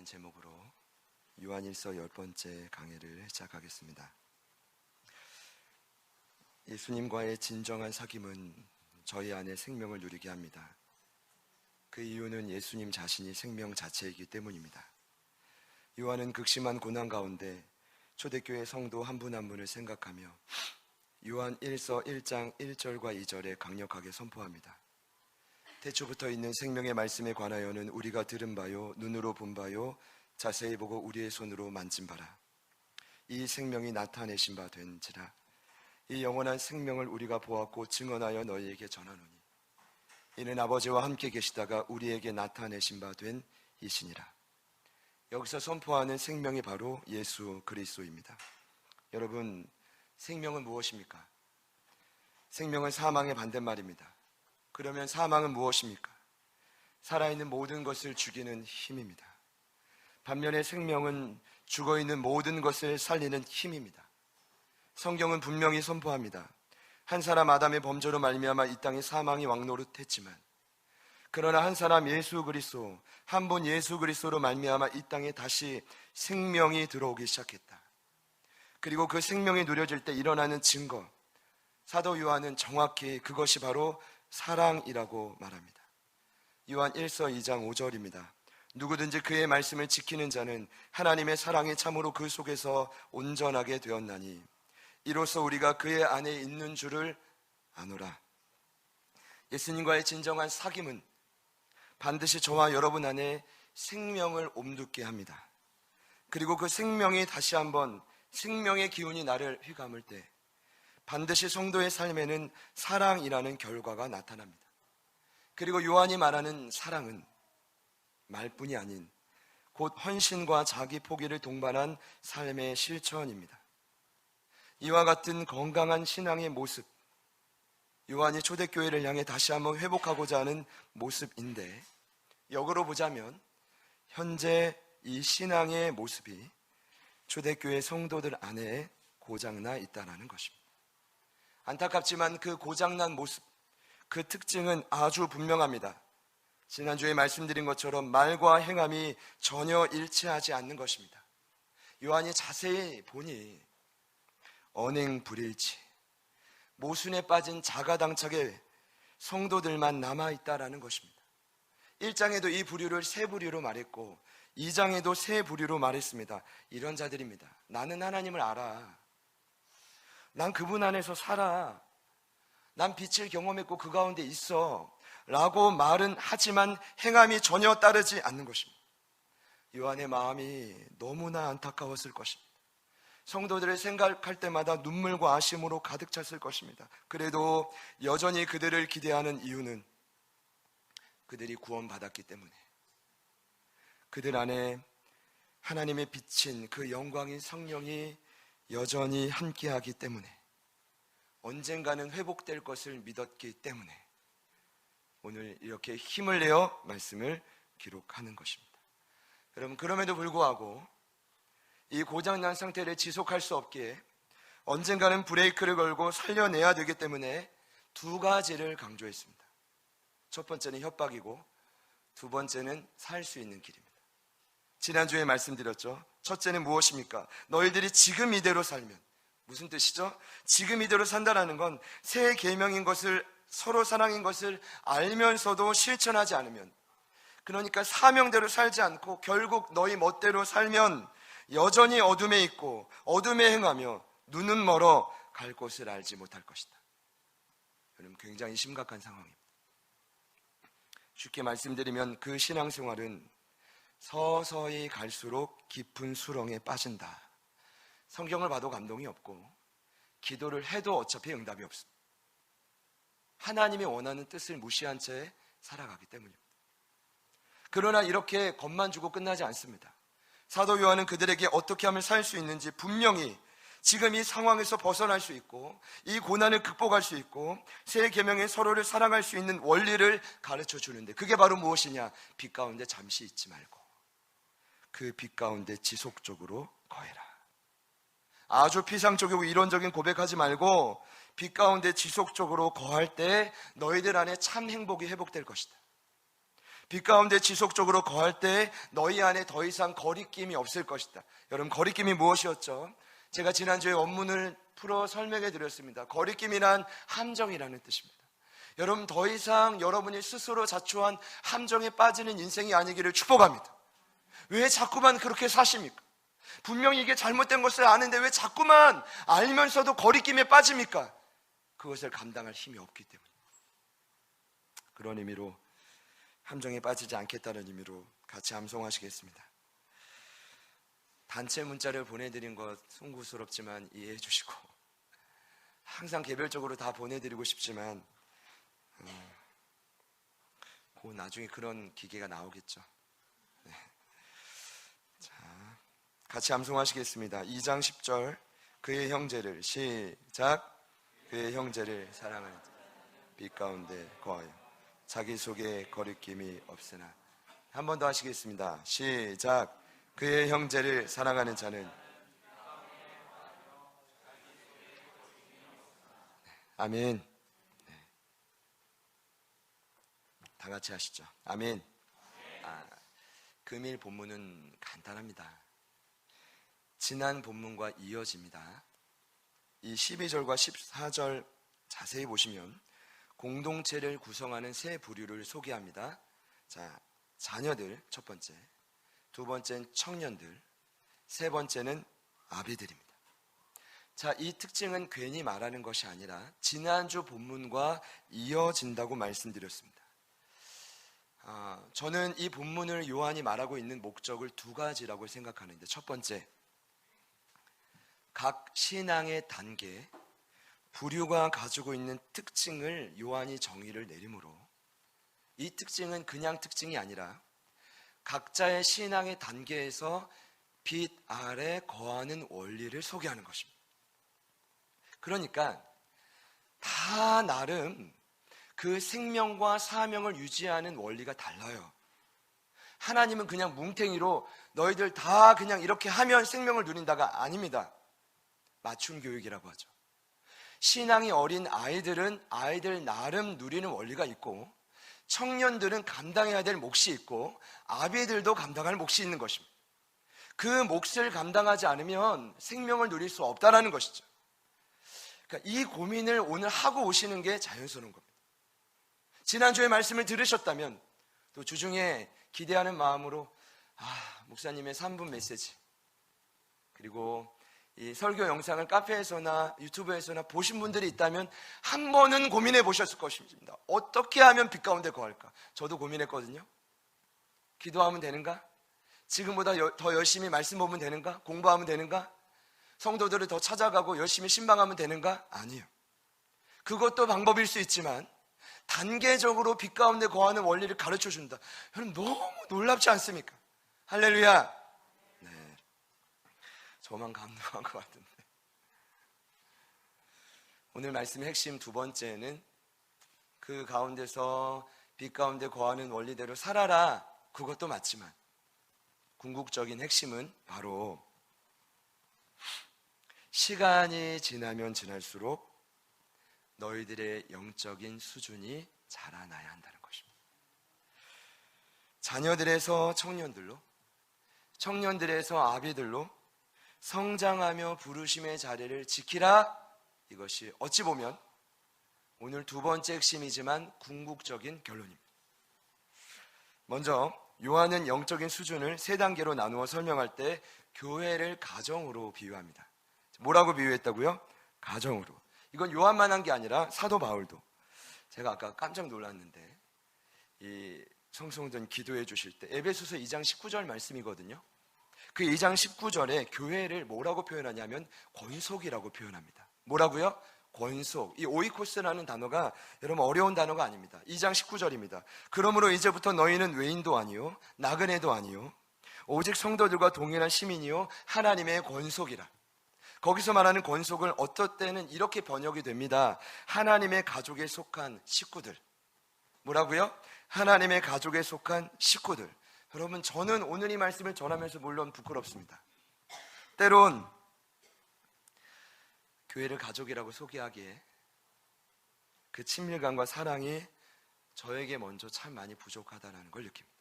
라는 제목으로 요한일서 10번째 강해를 시작하겠습니다. 예수님과의 진정한 사귐은 저희 안에 생명을 누리게 합니다. 그 이유는 예수님 자신이 생명 자체이기 때문입니다. 요한은 극심한 고난 가운데 초대교회 성도 한 분 한 분을 생각하며 요한 1서 1장 1절과 2절에 강력하게 선포합니다. 태초부터 있는 생명의 말씀에 관하여는 우리가 들은 바요, 눈으로 본 바요, 자세히 보고 우리의 손으로 만진 바라. 이 생명이 나타내신 바 된지라. 이 영원한 생명을 우리가 보았고 증언하여 너희에게 전하노니 이는 아버지와 함께 계시다가 우리에게 나타내신 바 된 이시니라. 여기서 선포하는 생명이 바로 예수 그리스도입니다. 여러분, 생명은 무엇입니까? 생명은 사망의 반대말입니다. 그러면 사망은 무엇입니까? 살아있는 모든 것을 죽이는 힘입니다. 반면에 생명은 죽어있는 모든 것을 살리는 힘입니다. 성경은 분명히 선포합니다. 한 사람 아담의 범죄로 말미암아 이 땅에 사망이 왕노릇했지만 그러나 한 사람 예수 그리스도, 한 분 예수 그리스도로 말미암아 이 땅에 다시 생명이 들어오기 시작했다. 그리고 그 생명이 누려질 때 일어나는 증거, 사도 요한은 정확히 그것이 바로 사랑이라고 말합니다. 요한 1서 2장 5절입니다. 누구든지 그의 말씀을 지키는 자는 하나님의 사랑이 참으로 그 속에서 온전하게 되었나니 이로써 우리가 그의 안에 있는 줄을 아노라. 예수님과의 진정한 사귐은 반드시 저와 여러분 안에 생명을 옴돋게 합니다. 그리고 그 생명이 다시 한번 생명의 기운이 나를 휘감을 때 반드시 성도의 삶에는 사랑이라는 결과가 나타납니다. 그리고 요한이 말하는 사랑은 말뿐이 아닌 곧 헌신과 자기 포기를 동반한 삶의 실천입니다. 이와 같은 건강한 신앙의 모습, 요한이 초대교회를 향해 다시 한번 회복하고자 하는 모습인데, 역으로 보자면 현재 이 신앙의 모습이 초대교회 성도들 안에 고장나 있다는 것입니다. 안타깝지만 그 고장난 모습, 그 특징은 아주 분명합니다. 지난주에 말씀드린 것처럼 말과 행함이 전혀 일치하지 않는 것입니다. 요한이 자세히 보니 언행불일치, 모순에 빠진 자가당착의 성도들만 남아있다라는 것입니다. 1장에도 이 부류를 세 부류로 말했고 2장에도 세 부류로 말했습니다. 이런 자들입니다. 나는 하나님을 알아. 난 그분 안에서 살아. 난 빛을 경험했고 그 가운데 있어 라고 말은 하지만 행함이 전혀 따르지 않는 것입니다. 요한의 마음이 너무나 안타까웠을 것입니다. 성도들을 생각할 때마다 눈물과 아쉬움으로 가득 찼을 것입니다. 그래도 여전히 그들을 기대하는 이유는 그들이 구원받았기 때문에, 그들 안에 하나님의 비친 그 영광인 성령이 여전히 함께하기 때문에, 언젠가는 회복될 것을 믿었기 때문에 오늘 이렇게 힘을 내어 말씀을 기록하는 것입니다. 여러분, 그럼에도 불구하고 이 고장난 상태를 지속할 수 없기에 언젠가는 브레이크를 걸고 살려내야 되기 때문에 두 가지를 강조했습니다. 첫 번째는 협박이고 두 번째는 살 수 있는 길입니다. 지난주에 말씀드렸죠. 첫째는 무엇입니까? 너희들이 지금 이대로 살면, 무슨 뜻이죠? 지금 이대로 산다라는 건 새 계명인 것을, 서로 사랑인 것을 알면서도 실천하지 않으면, 그러니까 사명대로 살지 않고 결국 너희 멋대로 살면 여전히 어둠에 있고 어둠에 행하며 눈은 멀어 갈 곳을 알지 못할 것이다. 여러분, 굉장히 심각한 상황입니다. 쉽게 말씀드리면 그 신앙생활은 서서히 갈수록 깊은 수렁에 빠진다. 성경을 봐도 감동이 없고 기도를 해도 어차피 응답이 없습니다. 하나님이 원하는 뜻을 무시한 채 살아가기 때문입니다. 그러나 이렇게 겁만 주고 끝나지 않습니다. 사도 요한은 그들에게 어떻게 하면 살 수 있는지 분명히 지금 이 상황에서 벗어날 수 있고 이 고난을 극복할 수 있고 새 계명에 서로를 사랑할 수 있는 원리를 가르쳐 주는데, 그게 바로 무엇이냐? 빛 가운데 잠시 있지 말고 그 빛 가운데 지속적으로 거해라. 아주 피상적이고 이론적인 고백하지 말고 빛 가운데 지속적으로 거할 때 너희들 안에 참 행복이 회복될 것이다. 빛 가운데 지속적으로 거할 때 너희 안에 더 이상 거리낌이 없을 것이다. 여러분, 거리낌이 무엇이었죠? 제가 지난주에 원문을 풀어 설명해 드렸습니다. 거리낌이란 함정이라는 뜻입니다. 여러분, 더 이상 여러분이 스스로 자초한 함정에 빠지는 인생이 아니기를 축복합니다. 왜 자꾸만 그렇게 사십니까? 분명히 이게 잘못된 것을 아는데 왜 자꾸만 알면서도 거리낌에 빠집니까? 그것을 감당할 힘이 없기 때문입니다. 그런 의미로 함정에 빠지지 않겠다는 의미로 같이 암송하시겠습니다. 단체 문자를 보내드린 것 송구스럽지만 이해해 주시고, 항상 개별적으로 다 보내드리고 싶지만 나중에 그런 기계가 나오겠죠. 네. 자, 같이 암송하시겠습니다. 2장 10절. 그의 형제를, 시작. 그의 형제를 사랑하는 빛 가운데 거하여 자기 속에 거리낌이 없으나. 한 번 더 하시겠습니다. 시작. 그의 형제를 사랑하는 자는. 아멘. 네. 다 같이 하시죠. 아멘. 금일 본문은 간단합니다. 지난 본문과 이어집니다. 이 12절과 14절 자세히 보시면 공동체를 구성하는 세 부류를 소개합니다. 자, 자녀들 첫 번째, 두 번째는 청년들, 세 번째는 아비들입니다. 자, 이 특징은 괜히 말하는 것이 아니라 지난주 본문과 이어진다고 말씀드렸습니다. 저는 이 본문을 요한이 말하고 있는 목적을 두 가지라고 생각하는데, 첫 번째, 각 신앙의 단계, 부류가 가지고 있는 특징을 요한이 정의를 내리므로 이 특징은 그냥 특징이 아니라 각자의 신앙의 단계에서 빛 아래 거하는 원리를 소개하는 것입니다. 그러니까 다 나름 그 생명과 사명을 유지하는 원리가 달라요. 하나님은 그냥 뭉탱이로 너희들 다 그냥 이렇게 하면 생명을 누린다가 아닙니다. 맞춤 교육이라고 하죠. 신앙이 어린 아이들은 아이들 나름 누리는 원리가 있고, 청년들은 감당해야 될 몫이 있고, 아비들도 감당할 몫이 있는 것입니다. 그 몫을 감당하지 않으면 생명을 누릴 수 없다는 것이죠. 그러니까 이 고민을 오늘 하고 오시는 게 자연스러운 겁니다. 지난주에 말씀을 들으셨다면 또 주중에 기대하는 마음으로 목사님의 3분 메시지, 그리고 이 설교 영상을 카페에서나 유튜브에서나 보신 분들이 있다면 한 번은 고민해 보셨을 것입니다. 어떻게 하면 빛 가운데 거할까? 저도 고민했거든요. 기도하면 되는가? 지금보다 더 열심히 말씀 보면 되는가? 공부하면 되는가? 성도들을 더 찾아가고 열심히 신방하면 되는가? 아니요. 그것도 방법일 수 있지만 단계적으로 빛 가운데 거하는 원리를 가르쳐 준다. 여러분, 너무 놀랍지 않습니까? 할렐루야. 네, 저만 감동한 것 같은데. 오늘 말씀의 핵심 두 번째는 그 가운데서 빛 가운데 거하는 원리대로 살아라. 그것도 맞지만 궁극적인 핵심은 바로 시간이 지나면 지날수록 너희들의 영적인 수준이 자라나야 한다는 것입니다. 자녀들에서 청년들로, 청년들에서 아비들로 성장하며 부르심의 자리를 지키라. 이것이 어찌 보면 오늘 두 번째 핵심이지만 궁극적인 결론입니다. 먼저 요한은 영적인 수준을 세 단계로 나누어 설명할 때 교회를 가정으로 비유합니다. 뭐라고 비유했다고요? 가정으로. 이건 요한만 한 게 아니라 사도 바울도. 제가 아까 깜짝 놀랐는데 이 성성전 기도해 주실 때 에베소서 2장 19절 말씀이거든요. 그 2장 19절에 교회를 뭐라고 표현하냐면 권속이라고 표현합니다. 뭐라고요? 권속. 이 오이코스라는 단어가 여러분 어려운 단어가 아닙니다. 2장 19절입니다. 그러므로 이제부터 너희는 외인도 아니요 나그네도 아니요 오직 성도들과 동일한 시민이요 하나님의 권속이라. 거기서 말하는 권속을 어떨 때는 이렇게 번역이 됩니다. 하나님의 가족에 속한 식구들. 뭐라고요? 하나님의 가족에 속한 식구들. 여러분, 저는 오늘 이 말씀을 전하면서 물론 부끄럽습니다. 때론 교회를 가족이라고 소개하기에 그 친밀감과 사랑이 저에게 먼저 참 많이 부족하다는 걸 느낍니다.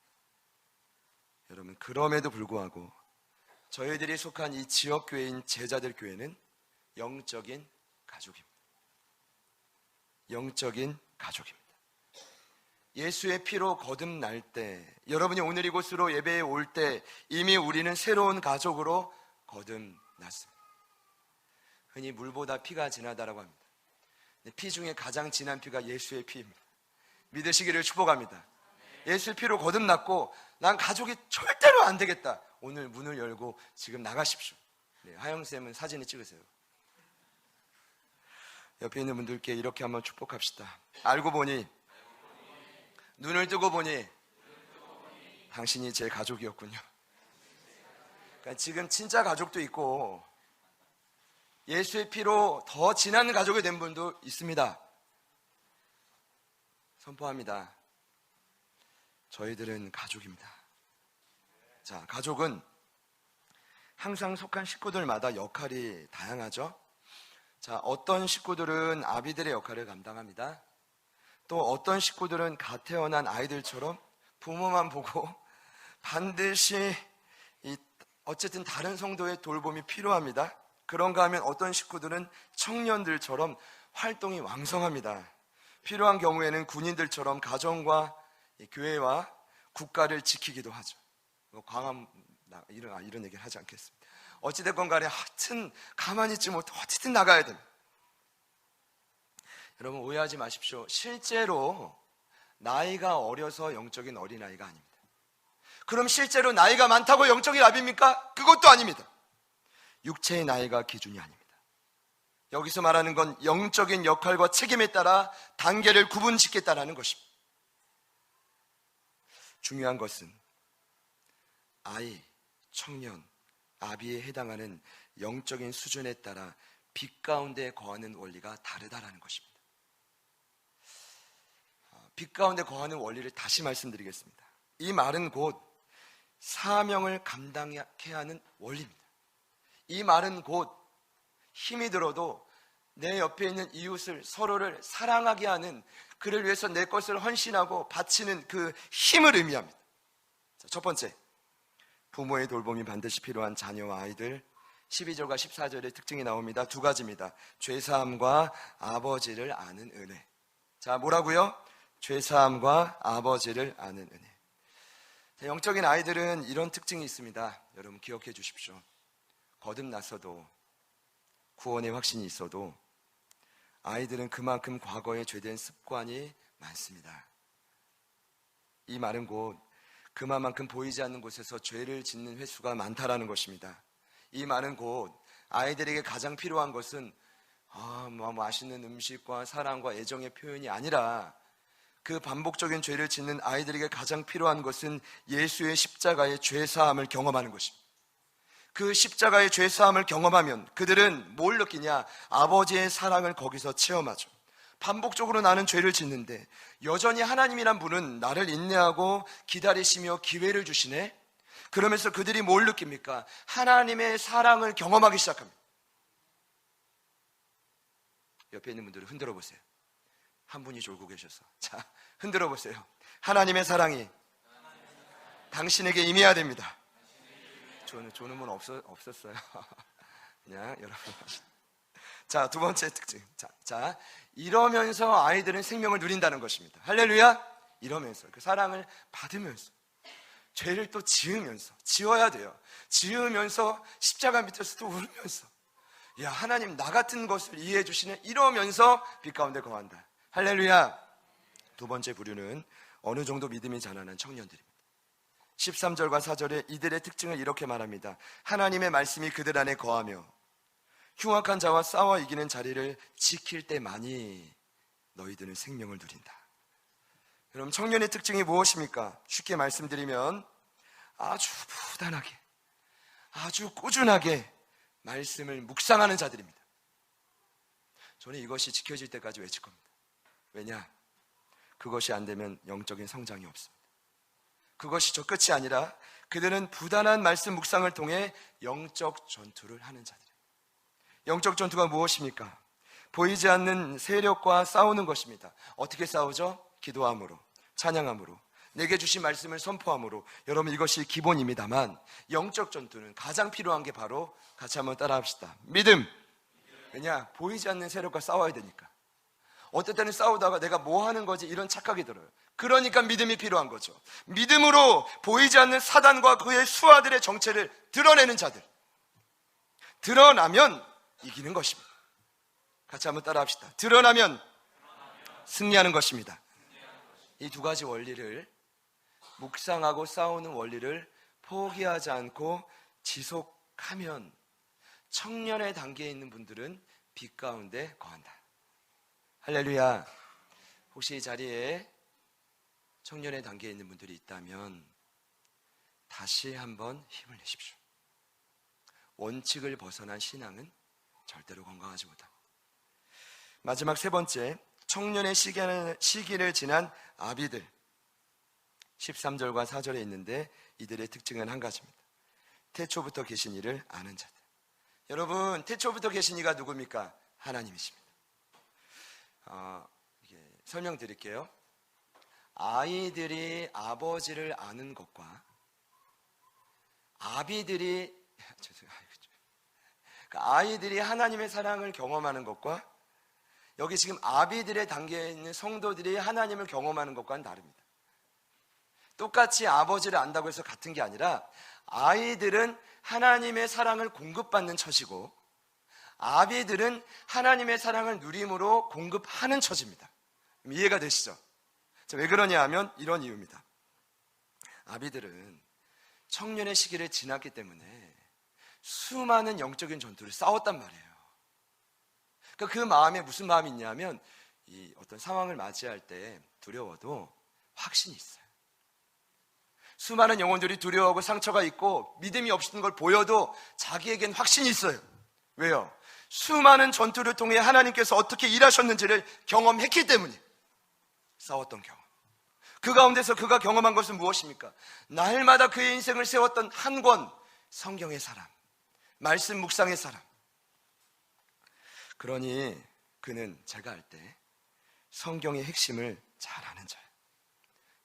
여러분, 그럼에도 불구하고 저희들이 속한 이 지역교회인 제자들 교회는 영적인 가족입니다. 영적인 가족입니다. 예수의 피로 거듭날 때, 여러분이 오늘 이곳으로 예배에 올 때 이미 우리는 새로운 가족으로 거듭났습니다. 흔히 물보다 피가 진하다라고 합니다. 피 중에 가장 진한 피가 예수의 피입니다. 믿으시기를 축복합니다. 예수의 피로 거듭났고 난 가족이 절대로 안 되겠다. 오늘 문을 열고 지금 나가십시오. 네, 하영쌤은 사진을 찍으세요. 옆에 있는 분들께 이렇게 한번 축복합시다. 알고 보니, 눈을 뜨고 보니 당신이 제 가족이었군요. 그러니까 지금 진짜 가족도 있고 예수의 피로 더 진한 가족이 된 분도 있습니다. 선포합니다. 저희들은 가족입니다. 자, 가족은 항상 속한 식구들마다 역할이 다양하죠. 자, 어떤 식구들은 아비들의 역할을 감당합니다. 또 어떤 식구들은 갓 태어난 아이들처럼 부모만 보고 반드시 어쨌든 다른 성도의 돌봄이 필요합니다. 그런가 하면 어떤 식구들은 청년들처럼 활동이 왕성합니다. 필요한 경우에는 군인들처럼 가정과 교회와 국가를 지키기도 하죠. 광화문 이런 얘기를 하지 않겠습니다. 어찌됐건 간에 하여튼 가만히 있지 못해 어쨌든 나가야 됩니다. 여러분 오해하지 마십시오. 실제로 나이가 어려서 영적인 어린아이가 아닙니다. 그럼 실제로 나이가 많다고 영적인 아비입니까? 그것도 아닙니다. 육체의 나이가 기준이 아닙니다. 여기서 말하는 건 영적인 역할과 책임에 따라 단계를 구분짓겠다는 것입니다. 중요한 것은 아이, 청년, 아비에 해당하는 영적인 수준에 따라 빛 가운데 거하는 원리가 다르다라는 것입니다. 빛 가운데 거하는 원리를 다시 말씀드리겠습니다. 이 말은 곧 사명을 감당해야 하는 원리입니다. 이 말은 곧 힘이 들어도 내 옆에 있는 이웃을 서로를 사랑하게 하는, 그를 위해서 내 것을 헌신하고 바치는 그 힘을 의미합니다. 자, 첫 번째, 부모의 돌봄이 반드시 필요한 자녀와 아이들. 12절과 14절의 특징이 나옵니다. 두 가지입니다. 죄사함과 아버지를 아는 은혜. 자, 뭐라고요? 죄사함과 아버지를 아는 은혜. 자, 영적인 아이들은 이런 특징이 있습니다. 여러분 기억해 주십시오. 거듭났어도 구원의 확신이 있어도 아이들은 그만큼 과거에 죄된 습관이 많습니다. 이 말은 곧 그만큼 보이지 않는 곳에서 죄를 짓는 횟수가 많다라는 것입니다. 이 말은 곧 아이들에게 가장 필요한 것은 맛있는 음식과 사랑과 애정의 표현이 아니라 그 반복적인 죄를 짓는 아이들에게 가장 필요한 것은 예수의 십자가의 죄사함을 경험하는 것입니다. 그 십자가의 죄사함을 경험하면 그들은 뭘 느끼냐? 아버지의 사랑을 거기서 체험하죠. 반복적으로 나는 죄를 짓는데 여전히 하나님이란 분은 나를 인내하고 기다리시며 기회를 주시네. 그러면서 그들이 뭘 느낍니까? 하나님의 사랑을 경험하기 시작합니다. 옆에 있는 분들을 흔들어 보세요. 한 분이 졸고 계셔서. 자, 흔들어 보세요. 하나님의 사랑이 당신에게 임해야 됩니다. 조는 분 없었어요. 그냥 여러분. 자, 두 번째 특징. 자, 이러면서 아이들은 생명을 누린다는 것입니다. 할렐루야. 이러면서 그 사랑을 받으면서 죄를 또 지어야 돼요. 지으면서 십자가 밑에서 또 울면서, 야, 하나님 나 같은 것을 이해해 주시네. 이러면서 빛 가운데 거한다. 할렐루야. 두 번째 부류는 어느 정도 믿음이 자라난 청년들입니다. 13절과 4절에 이들의 특징을 이렇게 말합니다. 하나님의 말씀이 그들 안에 거하며 흉악한 자와 싸워 이기는 자리를 지킬 때만이 너희들은 생명을 누린다. 여러분, 청년의 특징이 무엇입니까? 쉽게 말씀드리면 아주 부단하게, 아주 꾸준하게 말씀을 묵상하는 자들입니다. 저는 이것이 지켜질 때까지 외칠 겁니다. 왜냐? 그것이 안 되면 영적인 성장이 없습니다. 그것이 저 끝이 아니라 그들은 부단한 말씀 묵상을 통해 영적 전투를 하는 자들입니다. 영적 전투가 무엇입니까? 보이지 않는 세력과 싸우는 것입니다. 어떻게 싸우죠? 기도함으로, 찬양함으로, 내게 주신 말씀을 선포함으로, 여러분 이것이 기본입니다만 영적 전투는 가장 필요한 게 바로, 같이 한번 따라합시다, 믿음. 왜냐? 보이지 않는 세력과 싸워야 되니까. 어떨 때는 싸우다가 내가 뭐 하는 거지 이런 착각이 들어요. 그러니까 믿음이 필요한 거죠. 믿음으로 보이지 않는 사단과 그의 수하들의 정체를 드러내는 자들, 드러나면 이기는 것입니다. 같이 한번 따라합시다. 드러나면 승리하는 것입니다. 이 두 가지 원리를, 묵상하고 싸우는 원리를 포기하지 않고 지속하면 청년의 단계에 있는 분들은 빛 가운데 거한다. 할렐루야. 혹시 이 자리에 청년의 단계에 있는 분들이 있다면 다시 한번 힘을 내십시오. 원칙을 벗어난 신앙은 절대로 건강하지 못하고. 마지막 세 번째, 청년의 시기를 지난 아비들, 13절과 4절에 있는데 이들의 특징은 한 가지입니다. 태초부터 계신 이를 아는 자들. 여러분, 태초부터 계신 이가 누굽니까? 하나님이십니다. 설명드릴게요. 아이들이 아버지를 아는 것과 아이들이 하나님의 사랑을 경험하는 것과, 여기 지금 아비들의 단계에 있는 성도들이 하나님을 경험하는 것과는 다릅니다. 똑같이 아버지를 안다고 해서 같은 게 아니라, 아이들은 하나님의 사랑을 공급받는 처지고 아비들은 하나님의 사랑을 누림으로 공급하는 처지입니다. 이해가 되시죠? 왜 그러냐 하면 이런 이유입니다. 아비들은 청년의 시기를 지났기 때문에 수많은 영적인 전투를 싸웠단 말이에요. 그러니까 그 마음에 무슨 마음이 있냐면, 이 어떤 상황을 맞이할 때 두려워도 확신이 있어요. 수많은 영혼들이 두려워하고 상처가 있고 믿음이 없는 걸 보여도 자기에겐 확신이 있어요. 왜요? 수많은 전투를 통해 하나님께서 어떻게 일하셨는지를 경험했기 때문에. 싸웠던 경험. 그 가운데서 그가 경험한 것은 무엇입니까? 날마다 그의 인생을 세웠던 한 권 성경의 사람, 말씀 묵상의 사람. 그러니 그는 제가 할 때 성경의 핵심을 잘 아는 자예요.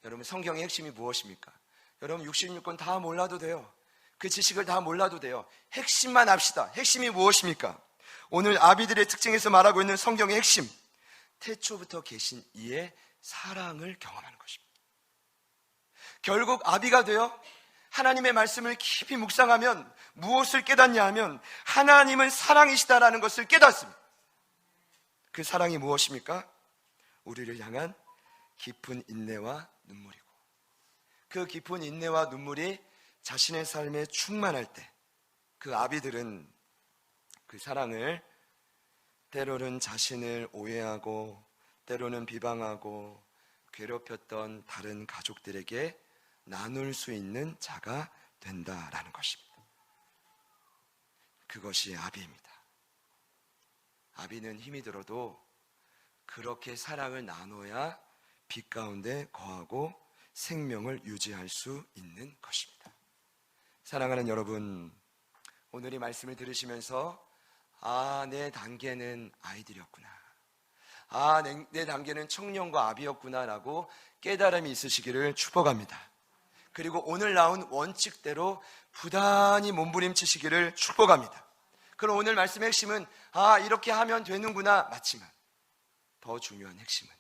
여러분, 성경의 핵심이 무엇입니까? 여러분 66권 다 몰라도 돼요. 그 지식을 다 몰라도 돼요. 핵심만 합시다. 핵심이 무엇입니까? 오늘 아비들의 특징에서 말하고 있는 성경의 핵심, 태초부터 계신 이의 사랑을 경험하는 것입니다. 결국 아비가 되어 하나님의 말씀을 깊이 묵상하면 무엇을 깨닫냐 하면, 하나님은 사랑이시다라는 것을 깨닫습니다. 그 사랑이 무엇입니까? 우리를 향한 깊은 인내와 눈물이고, 그 깊은 인내와 눈물이 자신의 삶에 충만할 때 그 아비들은 그 사랑을 때로는 자신을 오해하고 때로는 비방하고 괴롭혔던 다른 가족들에게 나눌 수 있는 자가 된다라는 것입니다. 그것이 아비입니다. 아비는 힘이 들어도 그렇게 사랑을 나눠야 빛 가운데 거하고 생명을 유지할 수 있는 것입니다. 사랑하는 여러분, 오늘 이 말씀을 들으시면서 내 단계는 아이들이었구나, 내 단계는 청년과 아비였구나 라고 깨달음이 있으시기를 축복합니다. 그리고 오늘 나온 원칙대로 부단히 몸부림치시기를 축복합니다. 그럼 오늘 말씀의 핵심은 이렇게 하면 되는구나 맞지만, 더 중요한 핵심은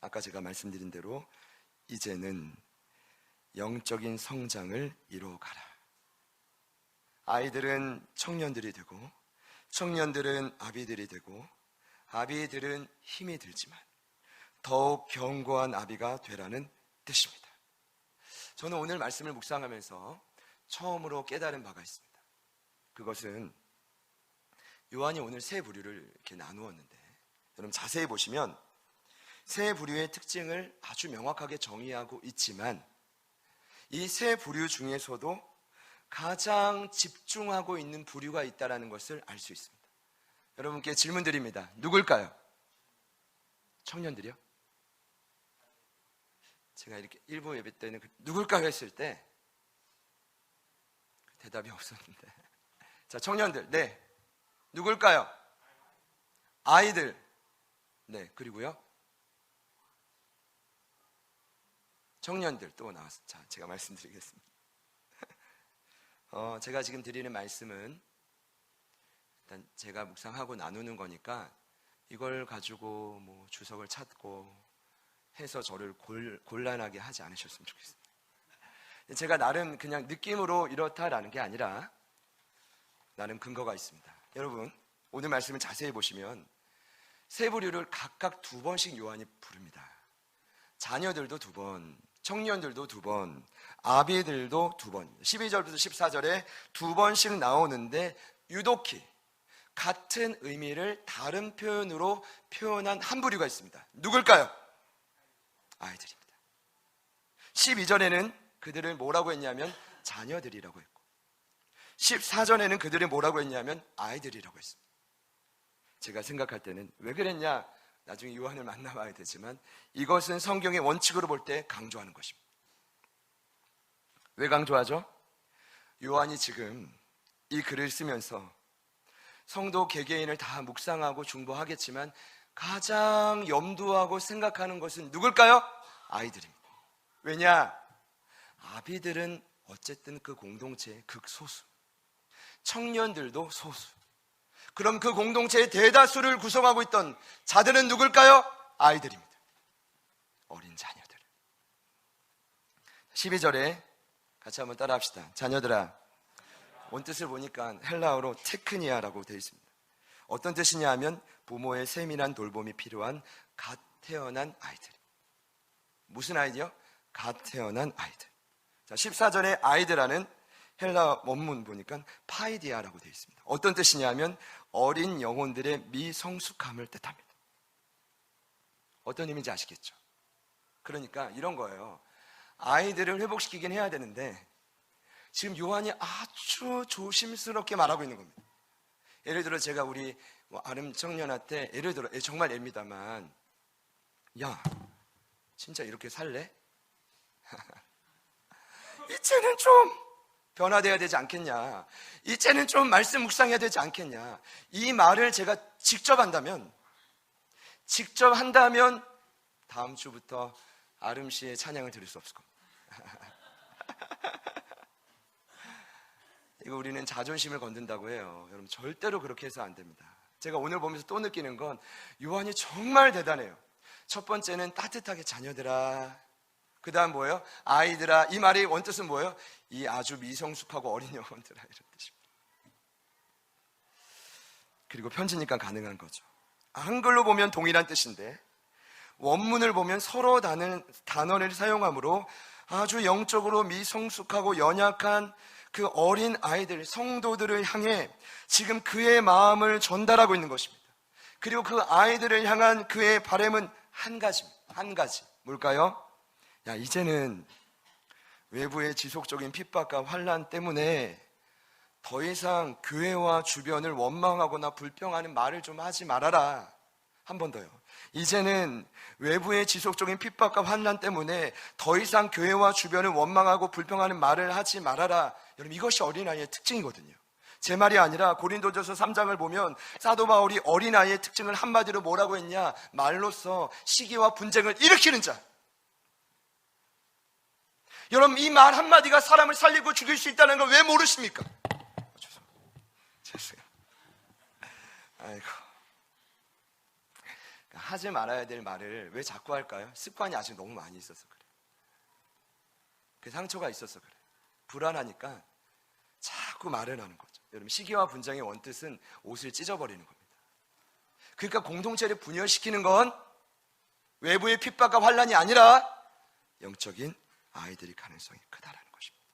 아까 제가 말씀드린 대로 이제는 영적인 성장을 이루어가라. 아이들은 청년들이 되고, 청년들은 아비들이 되고, 아비들은 힘이 들지만 더욱 견고한 아비가 되라는 뜻입니다. 저는 오늘 말씀을 묵상하면서 처음으로 깨달은 바가 있습니다. 그것은 요한이 오늘 세 부류를 이렇게 나누었는데, 여러분 자세히 보시면 세 부류의 특징을 아주 명확하게 정의하고 있지만, 이 세 부류 중에서도 가장 집중하고 있는 부류가 있다는 것을 알 수 있습니다. 여러분께 질문 드립니다. 누굴까요? 청년들이요? 제가 이렇게 일부 예배 때는 누굴까요 했을 때 대답이 없었는데, 자, 청년들, 네. 누굴까요? 아이들, 네. 그리고요? 청년들 또 나왔어. 자, 제가 말씀드리겠습니다. 제가 지금 드리는 말씀은 일단 제가 묵상하고 나누는 거니까 이걸 가지고 뭐 주석을 찾고 해서 저를 곤란하게 하지 않으셨으면 좋겠습니다. 제가 나름 그냥 느낌으로 이렇다라는 게 아니라 나름 근거가 있습니다. 여러분, 오늘 말씀을 자세히 보시면 세 부류를 각각 2번씩 요한이 부릅니다. 자녀들도 2번, 청년들도 2번, 아비들도 2번. 12절부터 14절에 2번씩 나오는데 유독히 같은 의미를 다른 표현으로 표현한 한 부류가 있습니다. 누굴까요? 아이들입니다. 12절에는 그들을 뭐라고 했냐면 자녀들이라고 했고 14절에는 그들을 뭐라고 했냐면 아이들이라고 했습니다. 제가 생각할 때는 왜 그랬냐, 나중에 요한을 만나봐야 되지만 이것은 성경의 원칙으로 볼 때 강조하는 것입니다. 왜 강조하죠? 요한이 지금 이 글을 쓰면서 성도 개개인을 다 묵상하고 중보하겠지만 가장 염두하고 생각하는 것은 누굴까요? 아이들입니다. 왜냐? 아비들은 어쨌든 그 공동체의 극소수, 청년들도 소수. 그럼 그 공동체의 대다수를 구성하고 있던 자들은 누굴까요? 아이들입니다. 어린 자녀들. 12절에 같이 한번 따라 합시다. 자녀들아. 원뜻을 보니까 헬라어로 테크니아라고 되어 있습니다. 어떤 뜻이냐 하면 부모의 세밀한 돌봄이 필요한 갓 태어난 아이들. 무슨 아이디요? 갓 태어난 아이들. 자, 14절에 아이들하는 헬라 원문 보니까 파이디아라고 되어 있습니다. 어떤 뜻이냐 하면 어린 영혼들의 미성숙함을 뜻합니다. 어떤 의미인지 아시겠죠? 그러니까 이런 거예요. 아이들을 회복시키긴 해야 되는데 지금 요한이 아주 조심스럽게 말하고 있는 겁니다. 예를 들어 제가 우리 아름 청년한테 예를 들어 정말 애입니다만, 야 진짜 이렇게 살래? 이제는 좀 변화돼야 되지 않겠냐, 이제는 좀 말씀 묵상해야 되지 않겠냐, 이 말을 제가 직접 한다면 다음 주부터 아름 씨의 찬양을 들을 수 없을 겁니다. 이거 우리는 자존심을 건든다고 해요. 여러분 절대로 그렇게 해서 안 됩니다. 제가 오늘 보면서 또 느끼는 건 요한이 정말 대단해요. 첫 번째는 따뜻하게 자녀들아, 그 다음 뭐예요? 아이들아. 이 말의 원뜻은 뭐예요? 이 아주 미성숙하고 어린 영혼들아, 이런 뜻입니다. 그리고 편지니까 가능한 거죠. 한글로 보면 동일한 뜻인데 원문을 보면 서로 다른 단어를 사용하므로 아주 영적으로 미성숙하고 연약한 그 어린 아이들, 성도들을 향해 지금 그의 마음을 전달하고 있는 것입니다. 그리고 그 아이들을 향한 그의 바람은 한 가지입니다. 한 가지. 뭘까요? 야, 이제는 외부의 지속적인 핍박과 환난 때문에 더 이상 교회와 주변을 원망하거나 불평하는 말을 좀 하지 말아라. 한 번 더요. 이제는 외부의 지속적인 핍박과 환난 때문에 더 이상 교회와 주변을 원망하고 불평하는 말을 하지 말아라. 여러분 이것이 어린아이의 특징이거든요. 제 말이 아니라 고린도전서 3장을 보면 사도 바울이 어린아이의 특징을 한마디로 뭐라고 했냐, 말로써 시기와 분쟁을 일으키는 자. 여러분 이 말 한마디가 사람을 살리고 죽일 수 있다는 걸 왜 모르십니까? 죄송해요. 아이고, 하지 말아야 될 말을 왜 자꾸 할까요? 습관이 아직 너무 많이 있어서 그래요. 그 상처가 있어서 그래요. 불안하니까 자꾸 말을 하는 거죠. 여러분 시기와 분쟁의 원뜻은 옷을 찢어버리는 겁니다. 그러니까 공동체를 분열시키는 건 외부의 핍박과 환난이 아니라 영적인 아이들이 가능성이 크다라는 것입니다.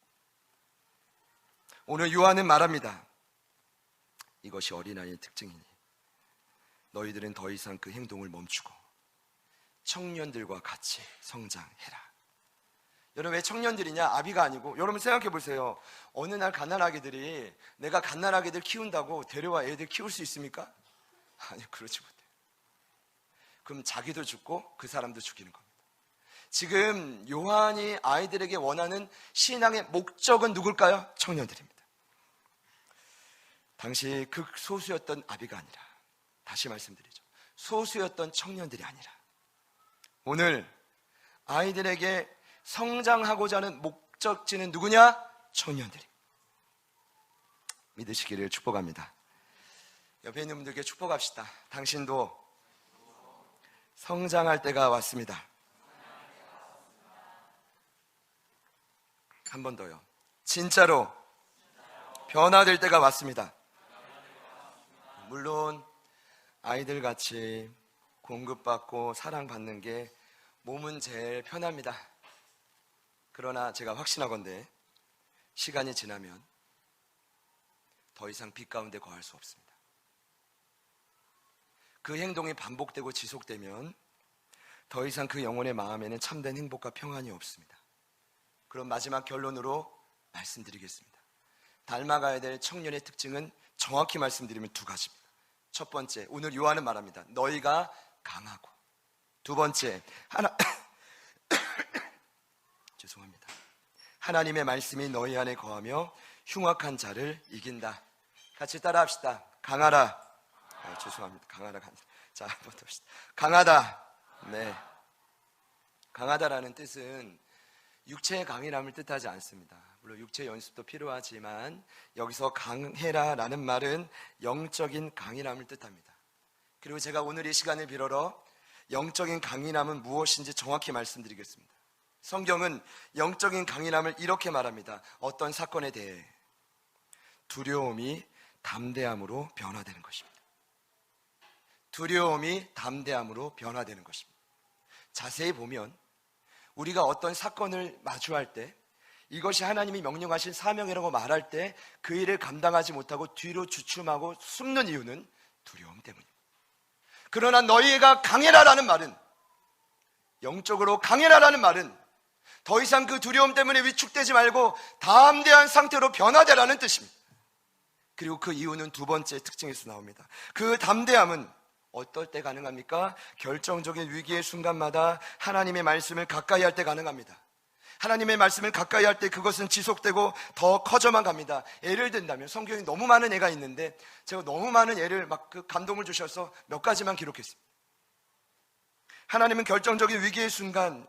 오늘 요한은 말합니다. 이것이 어린아이의 특징이니 너희들은 더 이상 그 행동을 멈추고 청년들과 같이 성장해라. 여러분 왜 청년들이냐? 아비가 아니고. 여러분 생각해 보세요. 어느 날 갓난아기들이 내가 갓난아기들 키운다고 데려와 애들 키울 수 있습니까? 아니, 그렇지 못해요. 그럼 자기도 죽고 그 사람도 죽이는 겁니다. 지금 요한이 아이들에게 원하는 신앙의 목적은 누굴까요? 청년들입니다. 당시 극소수였던 아비가 아니라, 다시 말씀드리죠, 소수였던 청년들이 아니라 오늘 아이들에게 성장하고자 하는 목적지는 누구냐? 청년들이. 믿으시기를 축복합니다. 옆에 있는 분들께 축복합시다. 당신도 성장할 때가 왔습니다. 한 번 더요. 진짜로 변화될 때가 왔습니다. 물론 아이들 같이 공급받고 사랑받는 게 몸은 제일 편합니다. 그러나 제가 확신하건대 시간이 지나면 더 이상 빛 가운데 거할 수 없습니다. 그 행동이 반복되고 지속되면 더 이상 그 영혼의 마음에는 참된 행복과 평안이 없습니다. 그럼 마지막 결론으로 말씀드리겠습니다. 닮아가야 될 청년의 특징은 정확히 말씀드리면 두 가지입니다. 첫 번째, 오늘 요한은 말합니다. 너희가 강하고. 두 번째, 죄송합니다. 하나님의 말씀이 너희 안에 거하며 흉악한 자를 이긴다. 같이 따라합시다. 강하라. 죄송합니다. 강하라. 자, 한번 더 합시다. 강하다. 네. 강하다라는 뜻은 육체의 강인함을 뜻하지 않습니다. 물론 육체 연습도 필요하지만 여기서 강해라라는 말은 영적인 강인함을 뜻합니다. 그리고 제가 오늘 이 시간을 빌어러 영적인 강인함은 무엇인지 정확히 말씀드리겠습니다. 성경은 영적인 강인함을 이렇게 말합니다. 어떤 사건에 대해 두려움이 담대함으로 변화되는 것입니다. 두려움이 담대함으로 변화되는 것입니다. 자세히 보면 우리가 어떤 사건을 마주할 때 이것이 하나님이 명령하신 사명이라고 말할 때 그 일을 감당하지 못하고 뒤로 주춤하고 숨는 이유는 두려움 때문입니다. 그러나 너희가 강해라라는 말은, 영적으로 강해라라는 말은 더 이상 그 두려움 때문에 위축되지 말고 담대한 상태로 변화되라는 뜻입니다. 그리고 그 이유는 두 번째 특징에서 나옵니다. 그 담대함은 어떨 때 가능합니까? 결정적인 위기의 순간마다 하나님의 말씀을 가까이 할 때 가능합니다. 하나님의 말씀을 가까이 할 때 그것은 지속되고 더 커져만 갑니다. 예를 든다면 성경에 너무 많은 예가 있는데 제가 너무 많은 예를 그 감동을 주셔서 몇 가지만 기록했습니다. 하나님은 결정적인 위기의 순간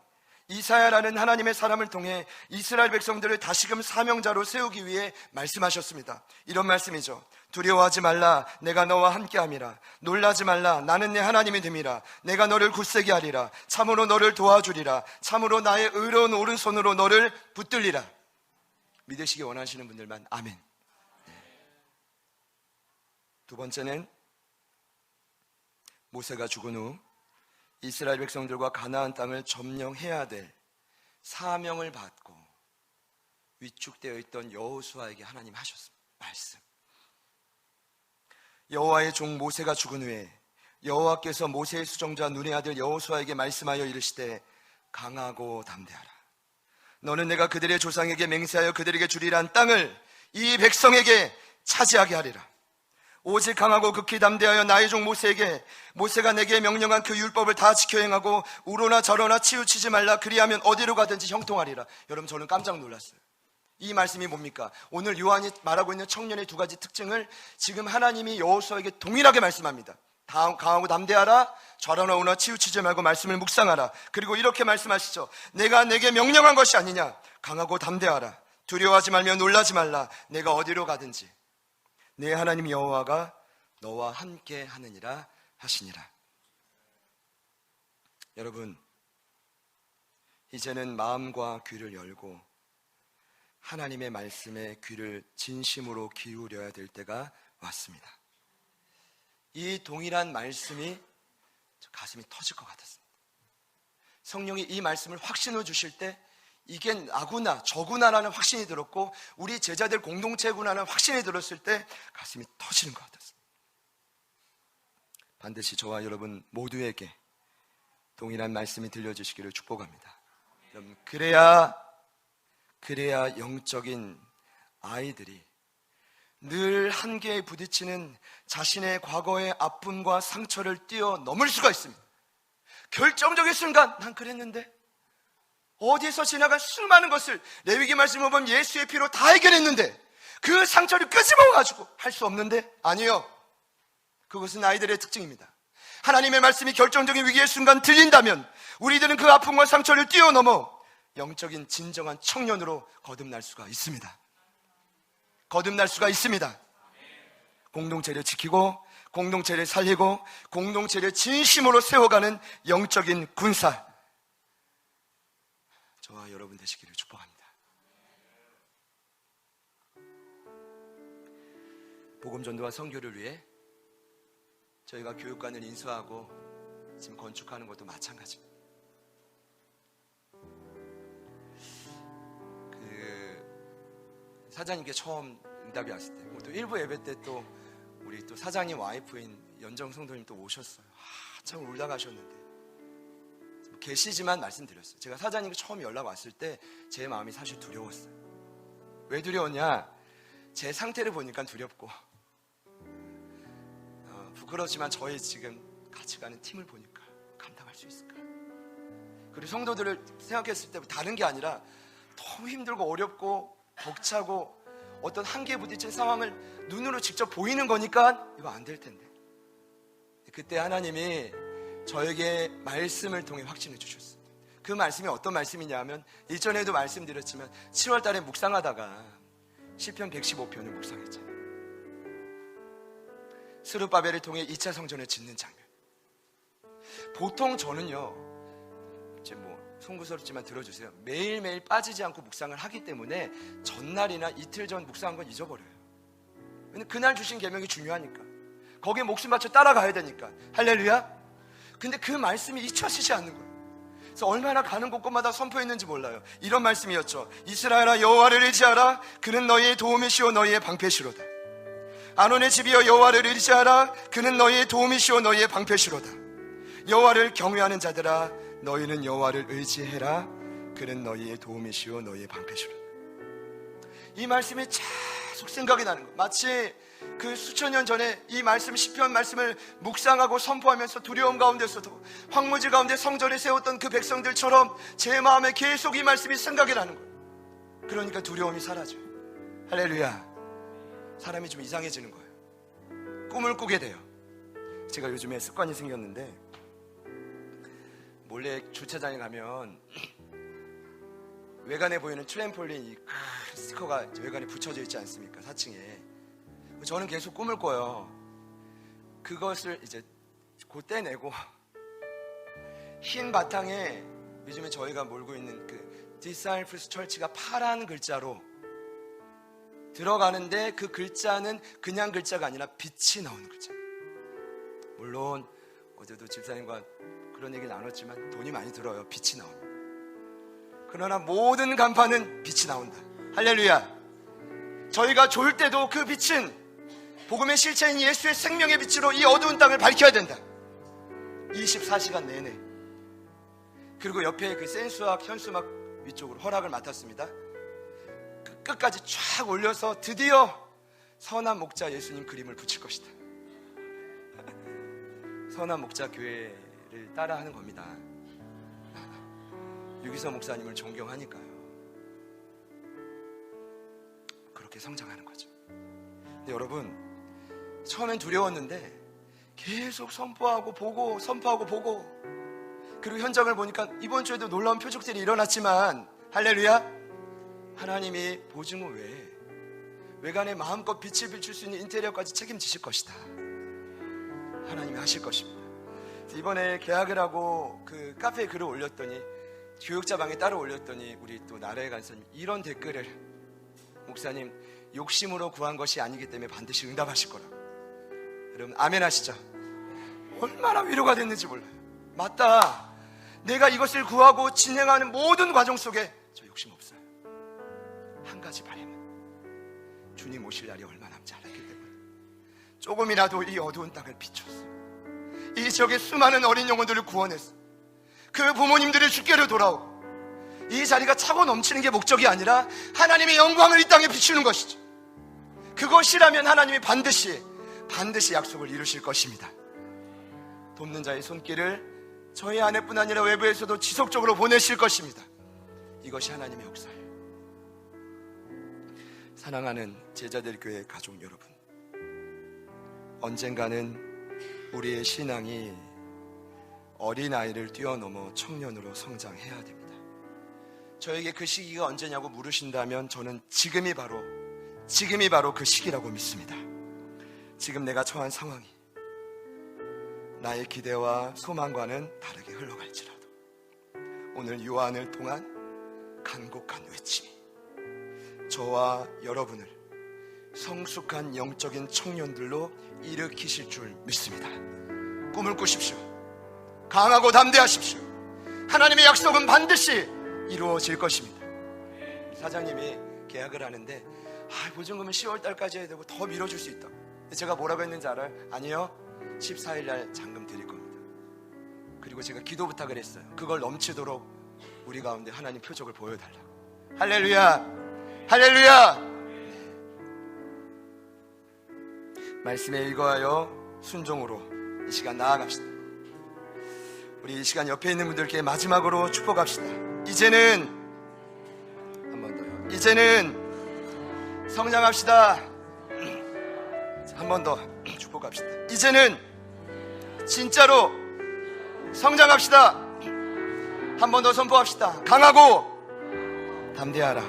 이사야라는 하나님의 사람을 통해 이스라엘 백성들을 다시금 사명자로 세우기 위해 말씀하셨습니다. 이런 말씀이죠. 두려워하지 말라. 내가 너와 함께함이라. 놀라지 말라. 나는 내 하나님이 됨이라. 내가 너를 굳세게 하리라. 참으로 너를 도와주리라. 참으로 나의 의로운 오른손으로 너를 붙들리라. 믿으시기 원하시는 분들만 아멘. 네. 두 번째는 모세가 죽은 후 이스라엘 백성들과 가나안 땅을 점령해야 될 사명을 받고 위축되어 있던 여호수아에게 하나님 하셨습니다. 말씀. 여호와의 종 모세가 죽은 후에 여호와께서 모세의 수종자 눈의 아들 여호수아에게 말씀하여 이르시되 강하고 담대하라. 너는 내가 그들의 조상에게 맹세하여 그들에게 주리란 땅을 이 백성에게 차지하게 하리라. 오직 강하고 극히 담대하여 나의 종 모세에게 모세가 내게 명령한 그 율법을 다 지켜 행하고 우로나 저로나 치우치지 말라. 그리하면 어디로 가든지 형통하리라. 여러분, 저는 깜짝 놀랐어요. 이 말씀이 뭡니까? 오늘 요한이 말하고 있는 청년의 두 가지 특징을 지금 하나님이 여호수아에게 동일하게 말씀합니다. 강하고 담대하라. 저러나 오나 치우치지 말고 말씀을 묵상하라. 그리고 이렇게 말씀하시죠. 내가 내게 명령한 것이 아니냐. 강하고 담대하라. 두려워하지 말며 놀라지 말라. 내가 어디로 가든지 내 하나님 여호와가 너와 함께 하느니라 하시니라. 여러분, 이제는 마음과 귀를 열고 하나님의 말씀에 귀를 진심으로 기울여야 될 때가 왔습니다. 이 동일한 말씀이 가슴이 터질 것 같았습니다. 성령이 이 말씀을 확신을 주실 때 이게 나구나 저구나라는 확신이 들었고 우리 제자들 공동체구나라는 확신이 들었을 때 가슴이 터지는 것 같았습니다. 반드시 저와 여러분 모두에게 동일한 말씀이 들려주시기를 축복합니다. 여러분, 그래야 영적인 아이들이 늘 한계에 부딪히는 자신의 과거의 아픔과 상처를 뛰어넘을 수가 있습니다. 결정적인 순간 난 그랬는데 어디에서 지나간 수많은 것을 레위기 말씀을 보면 예수의 피로 다 해결했는데 그 상처를 끄집어가지고 할 수 없는데 아니요. 그것은 아이들의 특징입니다. 하나님의 말씀이 결정적인 위기의 순간 들린다면 우리들은 그 아픔과 상처를 뛰어넘어 영적인 진정한 청년으로 거듭날 수가 있습니다. 거듭날 수가 있습니다. 공동체를 지키고 공동체를 살리고 공동체를 진심으로 세워가는 영적인 군사, 저와 여러분 되시기를 축복합니다. 복음전도와 선교를 위해 저희가 교육관을 인수하고 지금 건축하는 것도 마찬가지입니다. 사장님께 처음 응답이 왔을 때, 또 일부 예배 때 또 우리 또 사장님 와이프인 연정 성도님 또 오셨어요. 한참 울다 가셨는데 계시지만 말씀드렸어요. 제가 사장님께 처음 연락 왔을 때 제 마음이 사실 두려웠어요. 왜 두려웠냐? 제 상태를 보니까 두렵고, 부끄럽지만 저희 지금 같이 가는 팀을 보니까 감당할 수 있을까? 그리고 성도들을 생각했을 때 다른 게 아니라 너무 힘들고 어렵고 벅차고 어떤 한계에 부딪힌 상황을 눈으로 직접 보이는 거니까 이거 안 될 텐데, 그때 하나님이 저에게 말씀을 통해 확신해 주셨어요. 그 말씀이 어떤 말씀이냐 면, 일전에도 말씀드렸지만 7월 달에 묵상하다가 시편 115편을 묵상했잖아요. 스룹바벨을 통해 2차 성전을 짓는 장면. 보통 저는요, 이제 송구스럽지만 들어주세요. 매일매일 빠지지 않고 묵상을 하기 때문에 전날이나 이틀 전 묵상한 건 잊어버려요. 왜냐면 그날 주신 계명이 중요하니까, 거기에 목숨 바쳐 따라가야 되니까. 할렐루야. 근데 그 말씀이 잊혀지지 않는 거예요. 그래서 얼마나 가는 곳곳마다 선포했는지 몰라요. 이런 말씀이었죠. 이스라엘아, 여호와를 의지하라. 그는 너희의 도움이시오 너희의 방패시로다. 아론의 집이여, 여호와를 의지하라. 그는 너희의 도움이시오 너희의 방패시로다. 여호와를 경외하는 자들아, 너희는 여호와를 의지해라. 그는 너희의 도움이시오 너희의 방패시로다. 이 말씀이 계속 생각이 나는 거예요. 마치 그 수천 년 전에 이 말씀, 시편 말씀을 묵상하고 선포하면서 두려움 가운데서도 황무지 가운데 성전을 세웠던 그 백성들처럼 제 마음에 계속 이 말씀이 생각이 나는 거예요. 그러니까 두려움이 사라져요. 할렐루야. 사람이 좀 이상해지는 거예요. 꿈을 꾸게 돼요. 제가 요즘에 습관이 생겼는데, 몰래 주차장에 가면 외관에 보이는 트램폴린 이 스티커가 외관에 붙여져 있지 않습니까? 4층에. 저는 계속 꿈을 꿔요. 그것을 이제 곧 떼내고 흰 바탕에 요즘에 저희가 몰고 있는 그 디사이플스 철치가 파란 글자로 들어가는데, 그 글자는 그냥 글자가 아니라 빛이 나오는 글자. 물론 어제도 집사님과 그런 얘기 나눴지만 돈이 많이 들어요. 빛이 나옵니다. 그러나 모든 간판은 빛이 나온다. 할렐루야. 저희가 졸 때도 그 빛은 복음의 실체인 예수의 생명의 빛으로 이 어두운 땅을 밝혀야 된다. 24시간 내내. 그리고 옆에 그 센수학, 현수막 위쪽으로 허락을 맡았습니다. 그 끝까지 쫙 올려서 드디어 선한 목자 예수님 그림을 붙일 것이다. 선한 목자 교회를 따라하는 겁니다. 유기서 목사님을 존경하니까요. 그렇게 성장하는 거죠. 근데 여러분, 처음엔 두려웠는데 계속 선포하고 보고, 선포하고 보고, 그리고 현장을 보니까 이번 주에도 놀라운 표적들이 일어났지만, 할렐루야, 하나님이 보증 후 외에 외관에 마음껏 빛을 비출 수 있는 인테리어까지 책임지실 것이다. 하나님이 하실 것입니다. 이번에 계약을 하고 그 카페에 글을 올렸더니, 교육자방에 따로 올렸더니, 우리 또 나라의 간사님 이런 댓글을, 목사님 욕심으로 구한 것이 아니기 때문에 반드시 응답하실 거라고. 여러분 아멘 하시죠? 얼마나 위로가 됐는지 몰라요. 맞다. 내가 이것을 구하고 진행하는 모든 과정 속에 저 욕심 없어요. 한 가지 바람은 주님 오실 날이 얼마 남지 않았기 때문에 조금이라도 이 어두운 땅을 비췄어요. 이 지역의 수많은 어린 영혼들을 구원했어요. 그 부모님들의 주께로 돌아오고, 이 자리가 차고 넘치는 게 목적이 아니라 하나님의 영광을 이 땅에 비추는 것이죠. 그것이라면 하나님이 반드시 약속을 이루실 것입니다. 돕는 자의 손길을 저희 안에뿐 아니라 외부에서도 지속적으로 보내실 것입니다. 이것이 하나님의 역사예요. 사랑하는 제자들 교회 가족 여러분, 언젠가는 우리의 신앙이 어린아이를 뛰어넘어 청년으로 성장해야 됩니다. 저에게 그 시기가 언제냐고 물으신다면 저는 지금이 바로 그 시기라고 믿습니다. 지금 내가 처한 상황이 나의 기대와 소망과는 다르게 흘러갈지라도 오늘 요한을 통한 간곡한 외침이 저와 여러분을 성숙한 영적인 청년들로 일으키실 줄 믿습니다. 꿈을 꾸십시오. 강하고 담대하십시오. 하나님의 약속은 반드시 이루어질 것입니다. 사장님이 계약을 하는데 보증금은 10월달까지 해야 되고 더 미뤄줄 수 있다. 제가 뭐라고 했는지 알아요? 아니요, 14일날 잔금 드릴 겁니다. 그리고 제가 기도 부탁을 했어요. 그걸 넘치도록 우리 가운데 하나님 표적을 보여달라고. 할렐루야, 할렐루야. 말씀에 일거하여 순종으로 이 시간 나아갑시다. 우리 이 시간 옆에 있는 분들께 마지막으로 축복합시다. 이제는 한 번 더요. 이제는 성장합시다. 한 번 더 축복합시다. 이제는 진짜로 성장합시다. 한 번 더 선포합시다. 강하고 담대하라.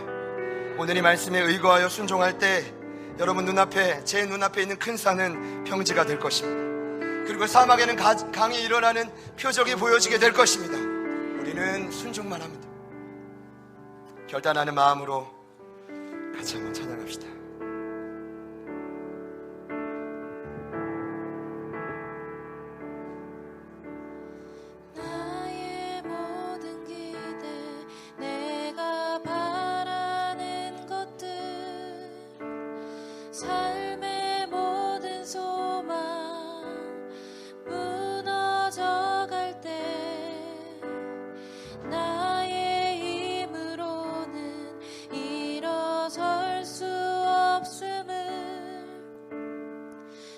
오늘 이 말씀에 의거하여 순종할 때 여러분 눈앞에, 제 눈앞에 있는 큰 산은 평지가 될 것입니다. 그리고 사막에는 강이 일어나는 표적이 보여지게 될 것입니다. 우리는 순종만 하면 됩니다. 결단하는 마음으로 같이 한번 찬양합시다. 나의 모든 기대, 내가 바라는 것들, 삶의 모든 소망 무너져 갈 때 나의 힘으로는 일어설 수 없음을,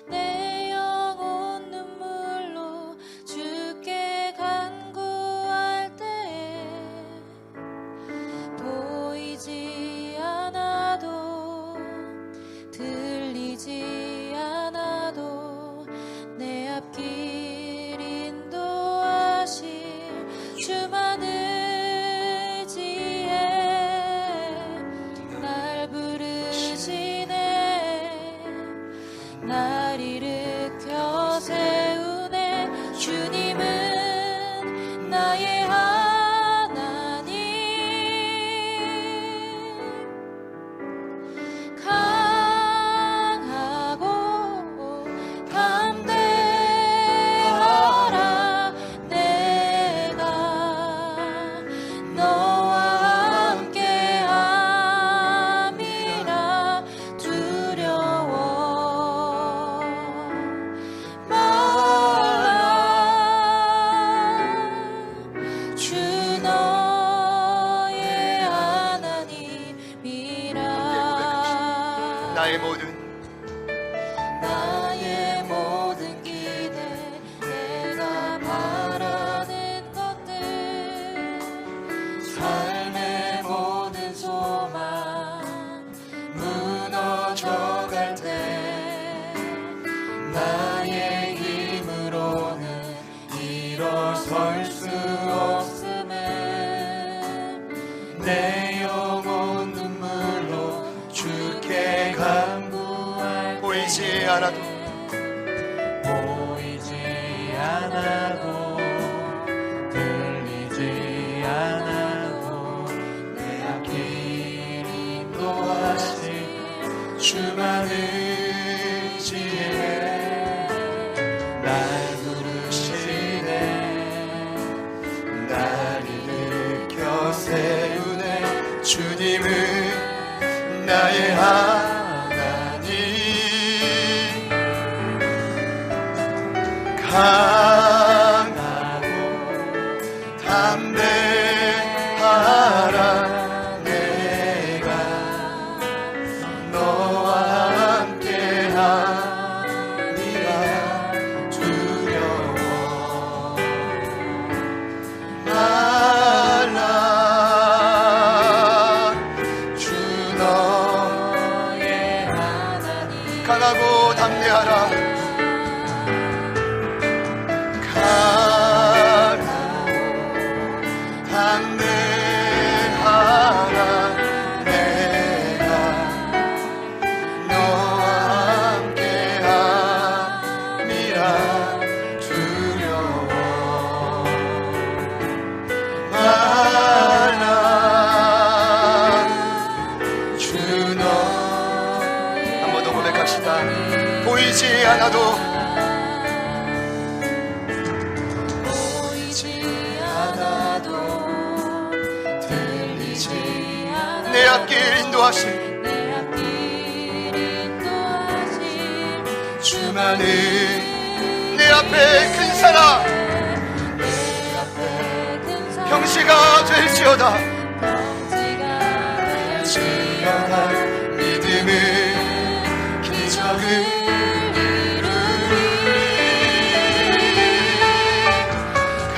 내 영혼 눈물로 주께 간구할 때 보이지 않아도 들리지 않아도 내 앞길 인도하실 주만 의지해 날 부르시네. 날 일으켜 세우네. 주님은 나의 하나님. 강하고 담대하라. 내가 너와 함께함이라. 두려워 말라. 주 너의 하나님이라. 나의 모든 기대, 내가 바라는 것들, 삶의 모든 소망 무너져 갈 때 나의 힘으로는 일어설 수 없음을, 내 영혼 눈물로 주께 간구할 보이지 않아도 들리지 않아도 내 앞길 인도하실 주만 의지해 날 부르시네. 날 일으켜 세우네. 주님은 나의 하나님. 강하고 담대하라. 내가 너와 함께함이라. 두려워 말라. 주 너의 하나님. 강하고 담대하라. 않아도 보이지 않아도 들리지 않아도 내 앞길 인도하신 내 앞길 인도하신 주만은 내 앞에 큰 사랑 내 앞에 큰 사랑 평시가 될지어다 될지어다 믿음은 기적을 이루리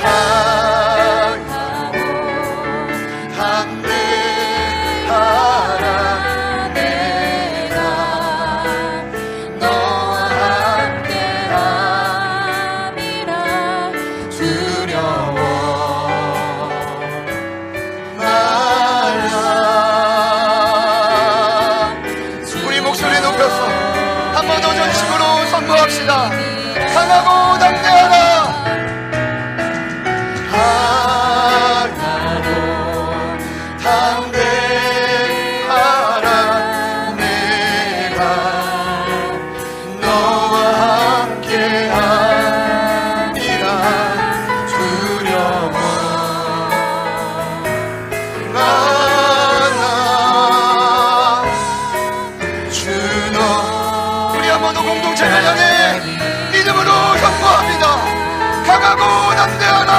강하고 담대하라 내가 너와 함께함이라 두려워 말라. 우리 목소리 높여서 한 번 더 전심으로 선포합시다. 강하고 담대하라. 강하고 담대하라. 내가 너와 함께함이라. 두려워 말라. 주너 우리 한 번 더 공동체를 향해 믿음으로 선포합니다. 강하고 담대하라.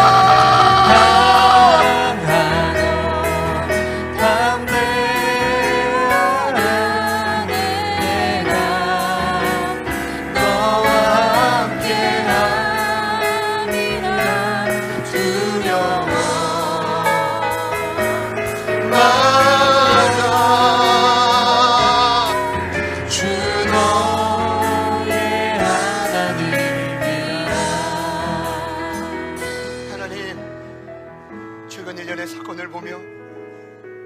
최근 1년의 사건을 보며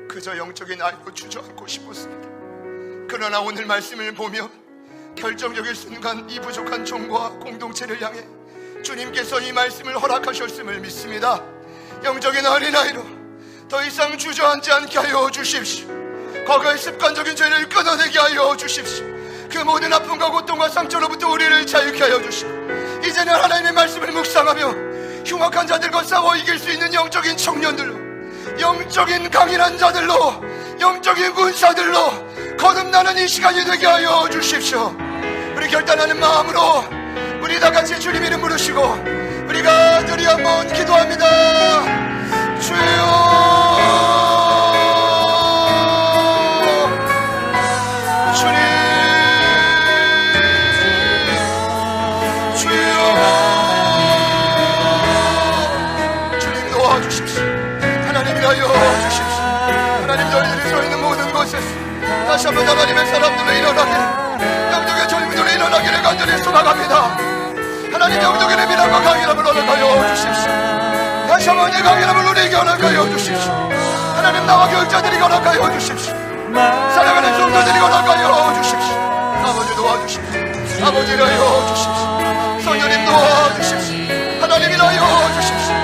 그저 영적인 아이로 주저앉고 싶었습니다. 그러나 오늘 말씀을 보며 결정적인 순간 이 부족한 종과 공동체를 향해 주님께서 이 말씀을 허락하셨음을 믿습니다. 영적인 어린아이로 더 이상 주저앉지 않게 하여 주십시오. 과거의 습관적인 죄를 끊어내게 하여 주십시오. 그 모든 아픔과 고통과 상처로부터 우리를 자유케 하여 주시고 이제는 하나님의 말씀을 묵상하며 흉악한 자들과 싸워 이길 수 있는 영적인 청년들로, 영적인 강인한 자들로, 영적인 군사들로 거듭나는 이 시간이 되게 하여 주십시오. 우리 결단하는 마음으로 우리 다 같이 주님 이름 부르시고 우리 간절히 한번 기도합니다. 주여, 주님, 주여, 주님 도와주십시오. 하나님 위하여 주십시오. 하나님 저희들이 서 있는 모든 곳에서 다시 한번 하나님의 사람들로 일어나기를, 영적의 젊은이로 일어나기를 간절히 소망합니다. 하나님 영적인 미랄과 강인함을 허락하여 주십시오. 다시 한번 이 강인함을 누리게 허락하여 주십시오. 하나님 나와 교육자들이 허락하여 주십시오. 사랑하는 성도들이 허락하여 주십시오. 아버지 도와주십시오. 아버지를 하여 주십시오. 성령님 도와주십시오. 하나님이 하여 주십시오.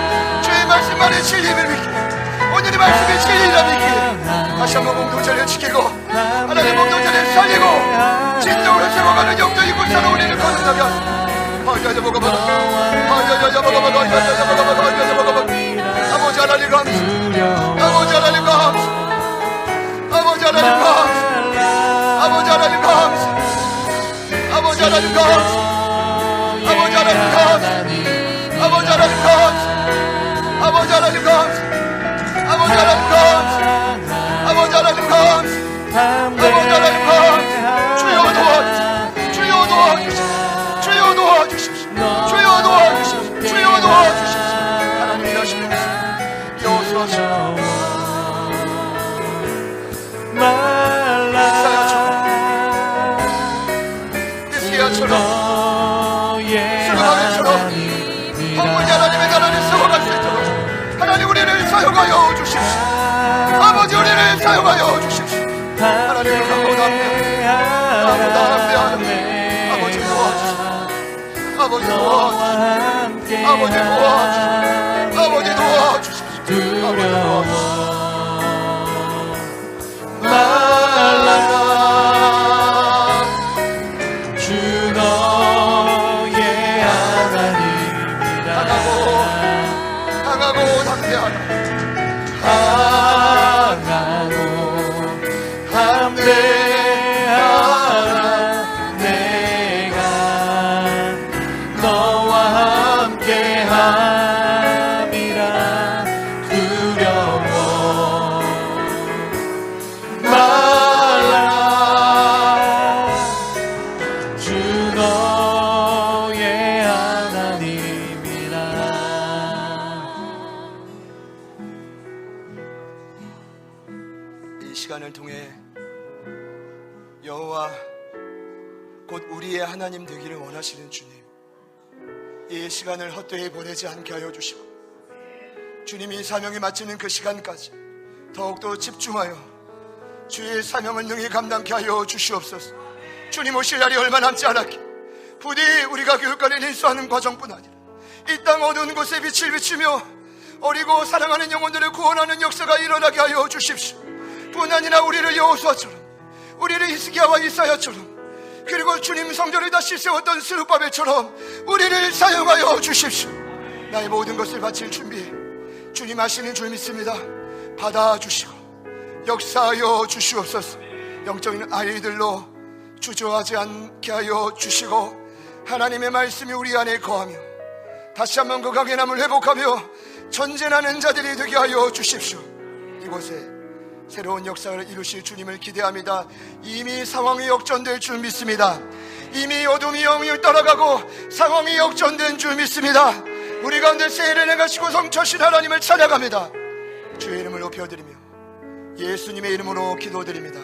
주의 말씀만의 진리를 믿기에, 오늘의 말씀이 진리라 믿기에 다시 한번 공동체를 지키고 하나님 공동체를 살리고 진정으로 세워가는 영적인 군사로 우리를 거듭나게 하소서. 아버지 하나님 감사, 아버지 하나님 감사, 아버지 하나님 감사, 아버지 하나님 감사, 아버지 하나님 감사, 아버지 하나님 감사, 아버지 하나님 감사, 아버지 하나님 감사, 아버지 하나님 감사, 아버지 하나님 감사, 아버지 하나님 감사. 주여 도와주십시오. 주여 도와주십시오. 주여 도와주십시오. 주여 도와주십시오. 주여 도와주십시오. 하나님 일하시는 여호수아처럼 히스기야처럼 스가랴처럼 성문이 하나님의 나라를 세워갈 수 있도록 하나님 우리를 사용하여 주십시오. 아버지 우리를 사용하여 주십시오. 하나님 감사합니다. 감사합니다. 아버지 도와주십시오. 아버지 도와주십시오. 아버지 도와주십시오. 아버지 도와주십시오. 두려워 말라. 주 너의 항하고 함께하라. 내가 너와 함께함이라. 두려워 말라. 주 너의 하나님이라. 이 시간을 통해 여호와 곧 우리의 하나님 되기를 원하시는 주님, 이 시간을 헛되이 보내지 않게 하여 주시고 주님이 사명이 마치는 그 시간까지 더욱더 집중하여 주의 사명을 능히 감당케 하여 주시옵소서. 주님 오실 날이 얼마 남지 않았기에 부디 우리가 교육관을 인수하는 과정뿐 아니라 이 땅 어두운 곳에 빛을 비추며 어리고 사랑하는 영혼들을 구원하는 역사가 일어나게 하여 주십시오. 뿐 아니라 우리를 여호수아처럼, 우리를 히스기야와 이사야처럼, 그리고 주님 성전을 다시 세웠던 스룹바벨처럼 우리를 사용하여 주십시오. 나의 모든 것을 바칠 준비 주님 하시는 줄 믿습니다. 받아주시고 역사하여 주시옵소서. 영적인 아이들로 주저하지 않게 하여 주시고 하나님의 말씀이 우리 안에 거하며 다시 한번 그 강인함을 회복하며 전진하는 자들이 되게 하여 주십시오. 이곳에 새로운 역사를 이루실 주님을 기대합니다. 이미 상황이 역전될 줄 믿습니다. 이미 어둠이 영을 따라가고 상황이 역전된 줄 믿습니다. 우리 가운데 세일을 행하시고 성처신 하나님을 찬양합니다. 주의 이름을 높여드리며 예수님의 이름으로 기도드립니다.